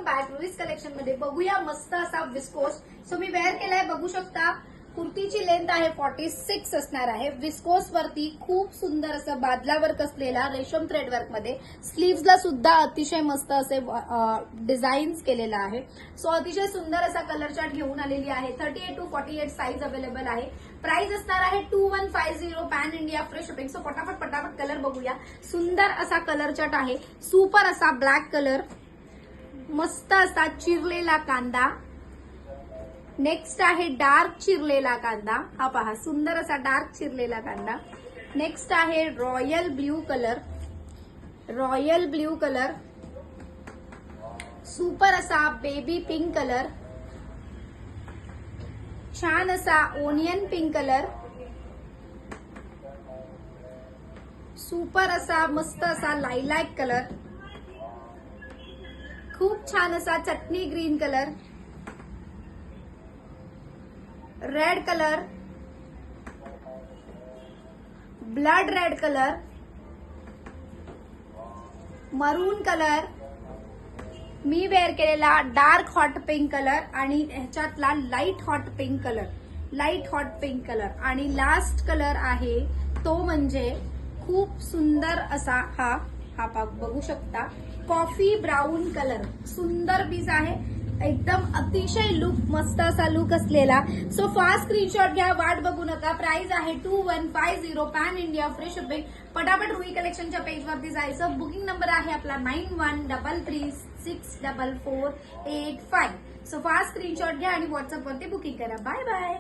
Welcome back रुईस collection मध्ये. बघूया मस्त असा विस्कोस. सो मी वेअर केलाय, बघू शकता. कुर्तीची लेंथ आहे 46 असणार आहे. विस्कोस वरती खूप सुंदर असं बादला वर्क असलेला रेशम थ्रेड वर्क मध्ये. स्लीव्सला सुद्धा अतिशय मस्त असे डिझाईन्स केलेला आहे. सो अतिशय सुंदर असा कलर चार्ट घेऊन आलेली आहे. 38 to 48 साईज अवेलेबल आहे. प्राइस असणार आहे 2150 pan India free shipping. So पटापट कलर बघूया. सुंदर असा कलर चार्ट आहे. सुपर असा ब्लॅक कलर, मस्त असा चिरलेला कांदा. नेक्स्ट आहे डार्क चिरलेला कांदा. हा पहा, सुंदर असा डार्क चिरलेला कांदा. नेक्स्ट आहे royal blue colour. Royal blue colour, super असा बेबी पिंक कलर, छान असा ओनियन पिंक कलर, सुपर असा मस्त असा लायलॅक कलर, खूप छान असा चटणी green colour, red colour, blood red colour, maroon colour, मी वेअर केलेला डार्क हॉट पिंक कलर आणि ह्याच्यातला light hot pink colour. Light hot pink colour आणि लास्ट कलर आहे तो म्हणजे खूप सुंदर असा हा बघू शकता, कॉफी ब्राऊन कलर. सुंदर पीस आहे, एकदम अतिशय लुक, मस्त असा लुक असलेला. सो फास्ट स्क्रीनशॉट घ्या, वाट बघू नका. प्राइस आहे 2150 पॅन इंडिया फ्री शिपिंग. पटापट रुई कलेक्शनच्या पेज वरती जायचं. बुकिंग नंबर आहे आपला 9133644485. सो फास्ट स्क्रीनशॉट घ्या आणि व्हॉट्सअप वरती बुकिंग करा. Bye bye.